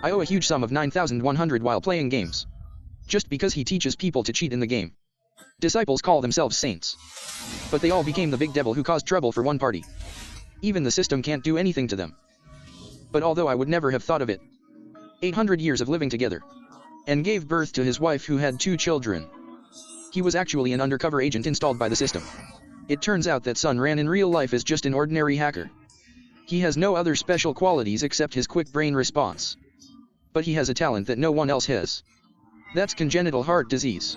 I owe a huge sum of 9,100 while playing games. Just because he teaches people to cheat in the game. Disciples call themselves saints. But they all became the big devil who caused trouble for one party. Even the system can't do anything to them. But although I would never have thought of it. 800 years of living together. And gave birth to his wife who had 2 children. He was actually an undercover agent installed by the system. It turns out that Sun Ran in real life is just an ordinary hacker. He has no other special qualities except his quick brain response. But he has a talent that no one else has. That's congenital heart disease.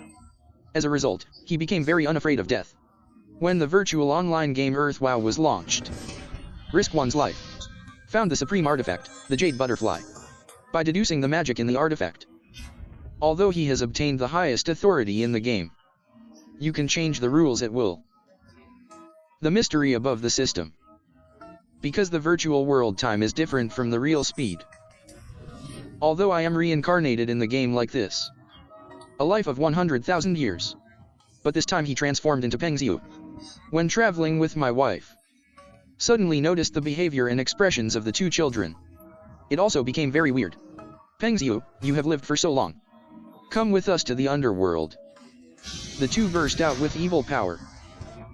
As a result, he became very unafraid of death. When the virtual online game EarthWow was launched, risked one's life. Found the supreme artifact, the Jade Butterfly. By deducing the magic in the artifact. Although he has obtained the highest authority in the game. You can change the rules at will. The mystery above the system. Because the virtual world time is different from the real speed. Although I am reincarnated in the game like this. A life of 100,000 years. But this time he transformed into Peng Xiu. When traveling with my wife. Suddenly noticed the behavior and expressions of the 2 children. It also became very weird. Peng Xiu, you have lived for so long. Come with us to the underworld. The 2 burst out with evil power.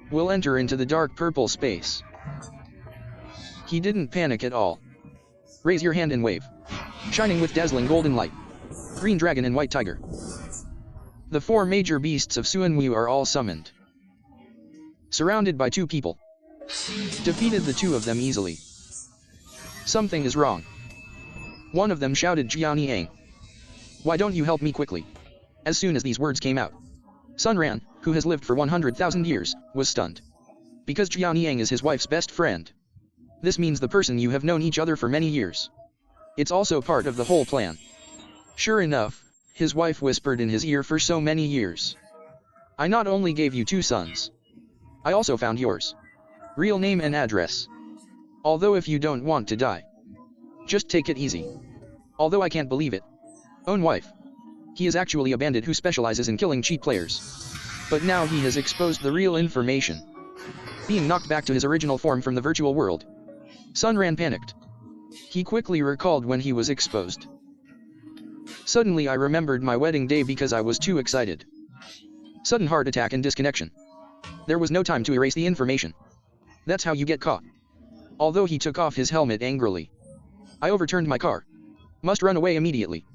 We'll enter into the dark purple space. He didn't panic at all. Raise your hand and wave. Shining with dazzling golden light. Green dragon and white tiger. The 4 major beasts of Suanwu are all summoned. Surrounded by 2 people. Defeated the 2 of them easily. Something is wrong. One of them shouted, Jiani Yang. Why don't you help me quickly? As soon as these words came out. Sun Ran, who has lived for 100,000 years, was stunned. Because Jiani Yang is his wife's best friend. This means the person you have known each other for many years. It's also part of the whole plan. Sure enough, his wife whispered in his ear for so many years. I not only gave you 2 sons. I also found yours. Real name and address. Although if you don't want to die. Just take it easy. Although I can't believe it. Own wife. He is actually a bandit who specializes in killing cheat players. But now he has exposed the real information. Being knocked back to his original form from the virtual world. Sun Ran panicked. He quickly recalled when he was exposed. Suddenly I remembered my wedding day because I was too excited. Sudden heart attack and disconnection. There was no time to erase the information. That's how you get caught. Although he took off his helmet angrily. I overturned my car. Must run away immediately.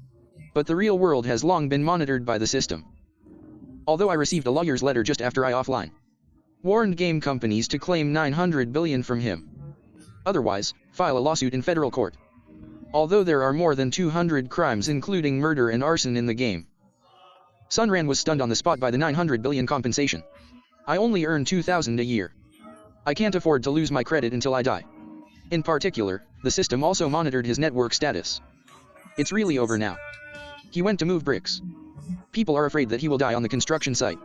But the real world has long been monitored by the system. Although I received a lawyer's letter just after I offline. Warned game companies to claim 900 billion from him. Otherwise, file a lawsuit in federal court. Although there are more than 200 crimes including murder and arson in the game. Sun Ran was stunned on the spot by the 900 billion compensation. I only earn 2,000 a year. I can't afford to lose my credit until I die. In particular, the system also monitored his network status. It's really over now. He went to move bricks. People are afraid that he will die on the construction site.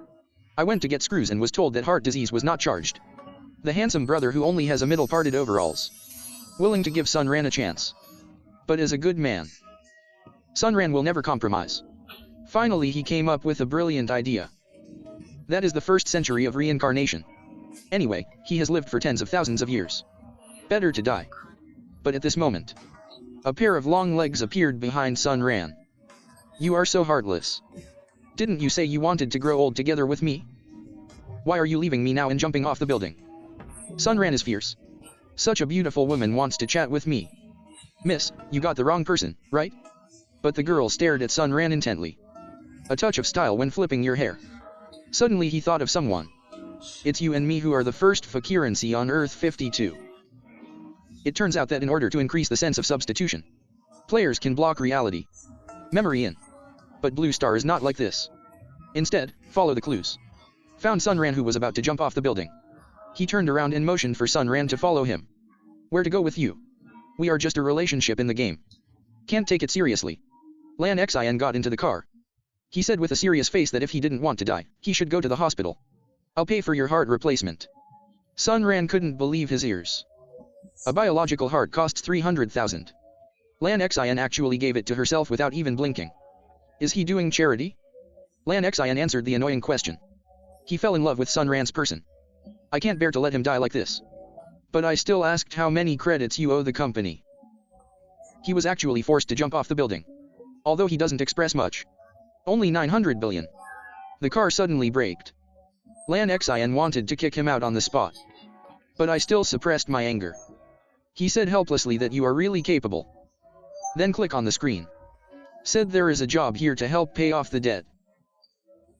I went to get screws and was told that heart disease was not charged. The handsome brother who only has a middle parted overalls. Willing to give Sun Ran a chance. But is a good man. Sun Ran will never compromise. Finally he came up with a brilliant idea. That is the 1st century of reincarnation. Anyway, he has lived for tens of thousands of years. Better to die. But at this moment, a pair of long legs appeared behind Sun Ran. You are so heartless. Didn't you say you wanted to grow old together with me? Why are you leaving me now and jumping off the building? Sun Ran is fierce. Such a beautiful woman wants to chat with me. Miss, you got the wrong person, right? But the girl stared at Sun Ran intently. A touch of style when flipping your hair. Suddenly he thought of someone. It's you and me who are the first fakirancy on Earth 52. It turns out that in order to increase the sense of substitution, players can block reality. Memory in. But Blue Star is not like this. Instead, follow the clues. Found Sun Ran who was about to jump off the building. He turned around and motioned for Sun Ran to follow him. Where to go with you? We are just a relationship in the game. Can't take it seriously. Lan Xin got into the car. He said with a serious face that if he didn't want to die, he should go to the hospital. I'll pay for your heart replacement. Sun Ran couldn't believe his ears. A biological heart costs 300,000. Lan Xin actually gave it to herself without even blinking. Is he doing charity? Lan Xin answered the annoying question. He fell in love with Sun Ran's person. I can't bear to let him die like this. But I still asked how many credits you owe the company. He was actually forced to jump off the building. Although he doesn't express much. Only 900 billion. The car suddenly braked. Lan Xian wanted to kick him out on the spot. But I still suppressed my anger. He said helplessly that you are really capable. Then click on the screen. Said there is a job here to help pay off the debt.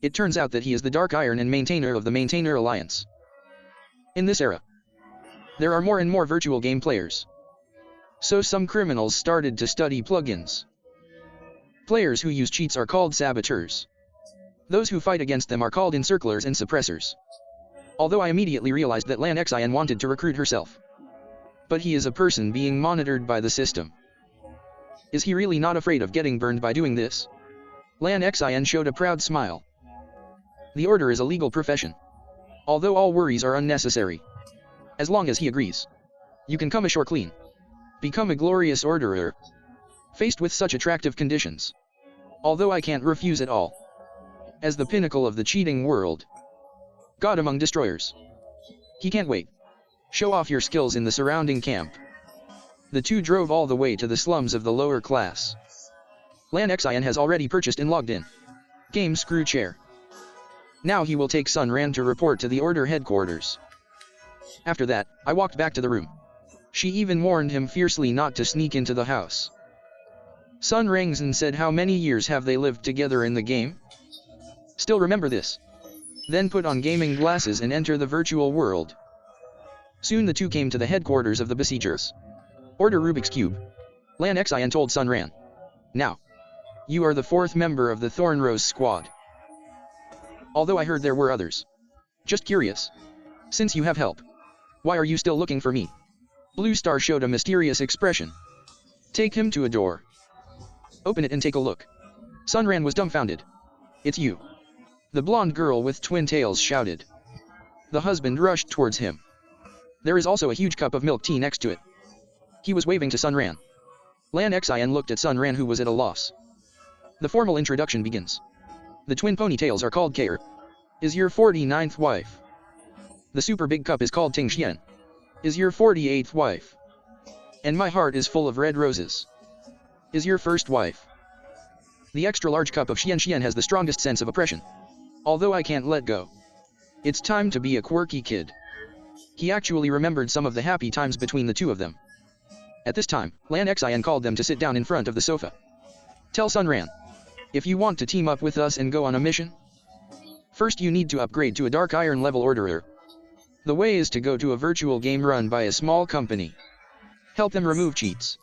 It turns out that he is the Dark Iron and maintainer of the Maintainer Alliance. In this era, there are more and more virtual game players. So some criminals started to study plugins. Players who use cheats are called saboteurs. Those who fight against them are called encirclers and suppressors. Although I immediately realized that Lan Xian wanted to recruit herself. But he is a person being monitored by the system. Is he really not afraid of getting burned by doing this? Lan Xian showed a proud smile. The order is a legal profession. Although all worries are unnecessary. As long as he agrees. You can come ashore clean. Become a glorious orderer. Faced with such attractive conditions. Although I can't refuse at all. As the pinnacle of the cheating world. God among destroyers. He can't wait. Show off your skills in the surrounding camp. The two drove all the way to the slums of the lower class. Lan Xian has already purchased and logged in. Game screw chair. Now he will take Sun Ran to report to the order headquarters. After that, I walked back to the room. She even warned him fiercely not to sneak into the house. Sun Rangzhen said how many years have they lived together in the game? Still remember this. Then put on gaming glasses and enter the virtual world. Soon the two came to the headquarters of the besiegers. Order Rubik's Cube. Lan Xian told Sun Ran. Now. You are the fourth member of the Thornrose squad. Although I heard there were others. Just curious. Since you have help. Why are you still looking for me? Blue Star showed a mysterious expression. Take him to a door. Open it and take a look. Sun Ran was dumbfounded. It's you. The blonde girl with twin tails shouted. The husband rushed towards him. There is also a huge cup of milk tea next to it. He was waving to Sun Ran. Lan Xian looked at Sun Ran, who was at a loss. The formal introduction begins. The twin ponytails are called Kair. Is your 49th wife. The super big cup is called Ting Xian. Is your 48th wife. And my heart is full of red roses. Is your first wife. The extra large cup of Xian Xian has the strongest sense of oppression. Although I can't let go. It's time to be a quirky kid. He actually remembered some of the happy times between the two of them. At this time, Lan Xian called them to sit down in front of the sofa. Tell Sun Ran. If you want to team up with us and go on a mission, first you need to upgrade to a Dark Iron level orderer. The way is to go to a virtual game run by a small company. Help them remove cheats.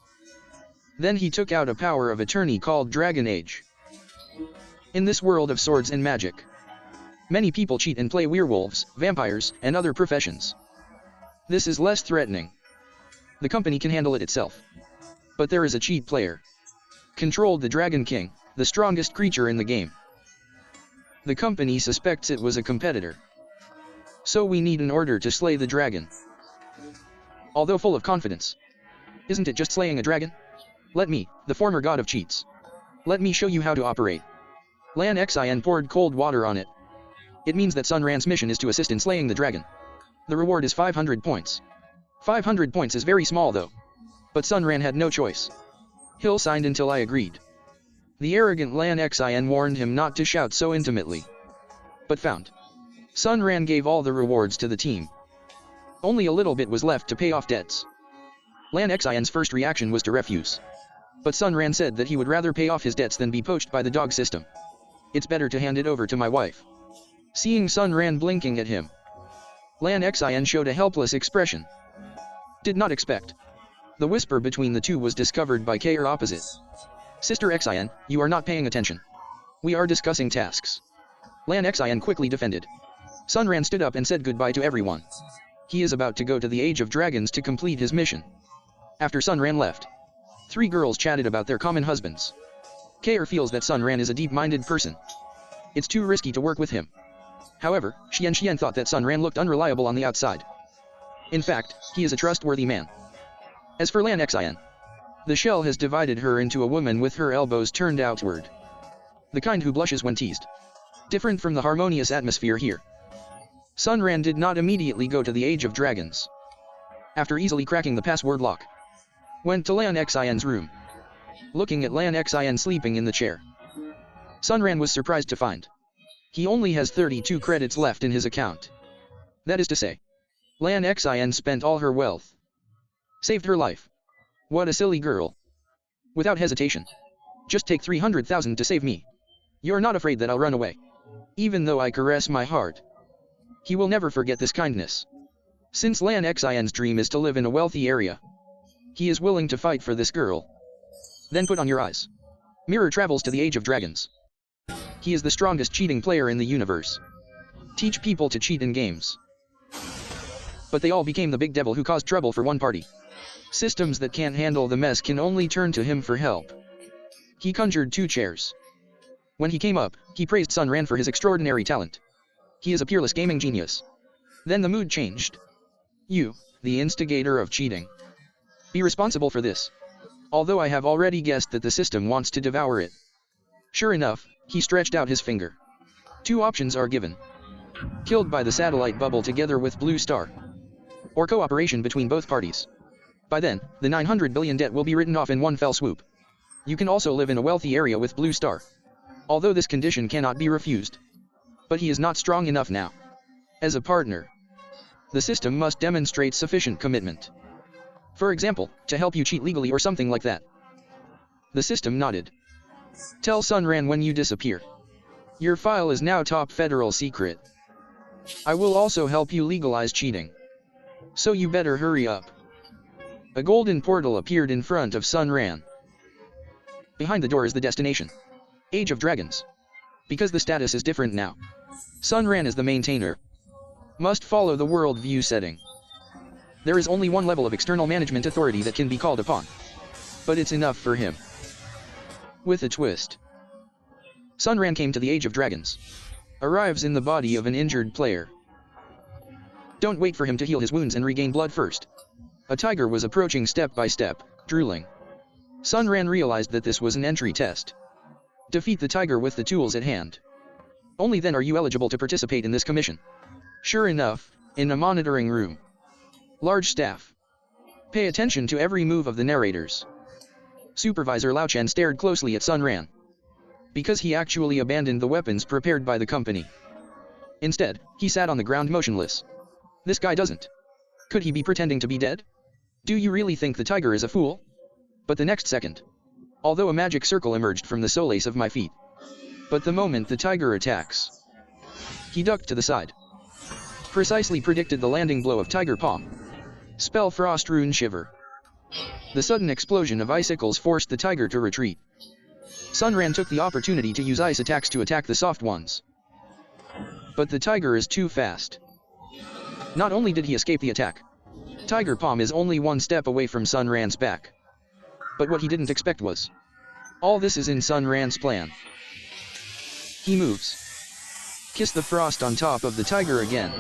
Then he took out a power of attorney called Dragon Age. In this world of swords and magic, many people cheat and play werewolves, vampires, and other professions. This is less threatening. The company can handle it itself. But there is a cheat player. Controlled the Dragon King, the strongest creature in the game. The company suspects it was a competitor. So we need an order to slay the dragon. Although full of confidence. Isn't it just slaying a dragon? Let me, the former god of cheats. Let me show you how to operate. Lan Xian poured cold water on it. It means that Sun Ran's mission is to assist in slaying the dragon. The reward is 500 points. 500 points is very small though. But Sun Ran had no choice. Hill signed until I agreed. The arrogant Lan Xian warned him not to shout so intimately. But found. Sun Ran gave all the rewards to the team. Only a little bit was left to pay off debts. Lan Xian's first reaction was to refuse. But Sun Ran said that he would rather pay off his debts than be poached by the dog system. It's better to hand it over to my wife. Seeing Sun Ran blinking at him, Lan Xian showed a helpless expression. Did not expect. The whisper between the two was discovered by Kair opposite. Sister Xian, you are not paying attention. We are discussing tasks. Lan Xian quickly defended. Sun Ran stood up and said goodbye to everyone. He is about to go to the Age of Dragons to complete his mission. After Sun Ran left, 3 girls chatted about their common husbands. Kair feels that Sun Ran is a deep-minded person. It's too risky to work with him. However, Xian Xian thought that Sun Ran looked unreliable on the outside. In fact, he is a trustworthy man. As for Lan Xian, the shell has divided her into a woman with her elbows turned outward. The kind who blushes when teased. Different from the harmonious atmosphere here. Sun Ran did not immediately go to the Age of Dragons. After easily cracking the password lock, went to Lan Xian's room. looking at Lan Xin sleeping in the chair. Sun Ran was surprised to find he only has 32 credits left in his account. That is to say, Lan Xin spent all her wealth. Saved her life. What a silly girl. Without hesitation. Just take 300,000 to save me. You're not afraid that I'll run away. Even though I caress my heart. He will never forget this kindness. Since Lan Xin's dream is to live in a wealthy area, he is willing to fight for this girl. Then put on your eyes. Mirror travels to the Age of Dragons. He is the strongest cheating player in the universe. Teach people to cheat in games. But they all became the big devil who caused trouble for one party. Systems that can't handle the mess can only turn to him for help. He conjured 2 chairs. When he came up, he praised Sun Ran for his extraordinary talent. He is a peerless gaming genius. Then the mood changed. You, the instigator of cheating. Be responsible for this. Although I have already guessed that the system wants to devour it. Sure enough, he stretched out his finger. 2 options are given. Killed by the satellite bubble together with Blue Star. Or cooperation between both parties. By then, the 900 billion debt will be written off in one fell swoop. You can also live in a wealthy area with Blue Star. Although this condition cannot be refused. But he is not strong enough now. As a partner, the system must demonstrate sufficient commitment. For example, to help you cheat legally or something like that. The system nodded. Tell Sun Ran when you disappear. Your file is now top federal secret. I will also help you legalize cheating. So you better hurry up. A golden portal appeared in front of Sun Ran. Behind the door is the destination. Age of Dragons. Because the status is different now. Sun Ran is the maintainer. Must follow the worldview setting. There is only one level of external management authority that can be called upon. But it's enough for him. With a twist. Sun Ran came to the Age of Dragons. Arrives in the body of an injured player. Don't wait for him to heal his wounds and regain blood first. A tiger was approaching step by step, drooling. Sun Ran realized that this was an entry test. Defeat the tiger with the tools at hand. Only then are you eligible to participate in this commission. Sure enough, in a monitoring room. Large staff. Pay attention to every move of the narrators. Supervisor Lao Chen stared closely at Sun Ran. Because he actually abandoned the weapons prepared by the company. Instead, he sat on the ground motionless. This guy doesn't. Could he be pretending to be dead? Do you really think the tiger is a fool? But the next second, although a magic circle emerged from the solace of my feet. But the moment the tiger attacks, he ducked to the side. Precisely predicted the landing blow of Tiger Palm. Spell Frost Rune Shiver. The sudden explosion of icicles forced the tiger to retreat. Sun Ran took the opportunity to use ice attacks to attack the soft ones. But the tiger is too fast. Not only did he escape the attack, Tiger Palm is only one step away from Sun Ran's back. But what he didn't expect was, all this is in Sun Ran's plan. He moves. Kiss the frost on top of the tiger again.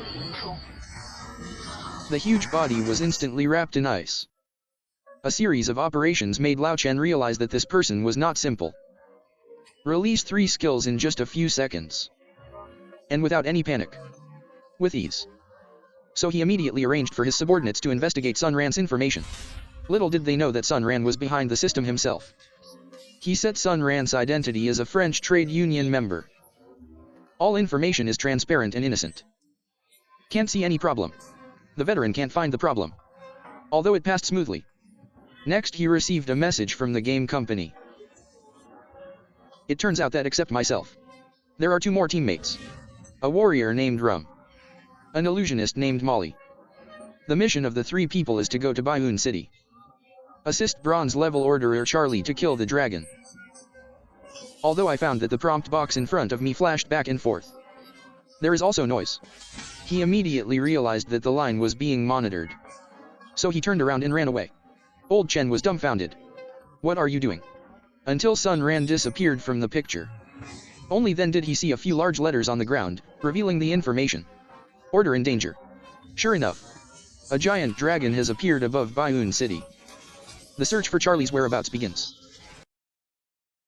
The huge body was instantly wrapped in ice. A series of operations made Lao Chen realize that this person was not simple. Release 3 skills in just a few seconds. And without any panic. With ease. So he immediately arranged for his subordinates to investigate Sun Ran's information. Little did they know that Sun Ran was behind the system himself. He set Sun Ran's identity as a French trade union member. All information is transparent and innocent. Can't see any problem. The veteran can't find the problem. Although it passed smoothly. Next he received a message from the game company. It turns out that except myself, there are 2 more teammates. A warrior named Rum. An illusionist named Molly. The mission of the 3 people is to go to Baiun City. Assist bronze level orderer Charlie to kill the dragon. Although I found that the prompt box in front of me flashed back and forth. There is also noise. He immediately realized that the line was being monitored. So he turned around and ran away. Old Chen was dumbfounded. What are you doing? Until Sun Ran disappeared from the picture. Only then did he see a few large letters on the ground, revealing the information. Order in danger. Sure enough, a giant dragon has appeared above Baiun City. The search for Charlie's whereabouts begins.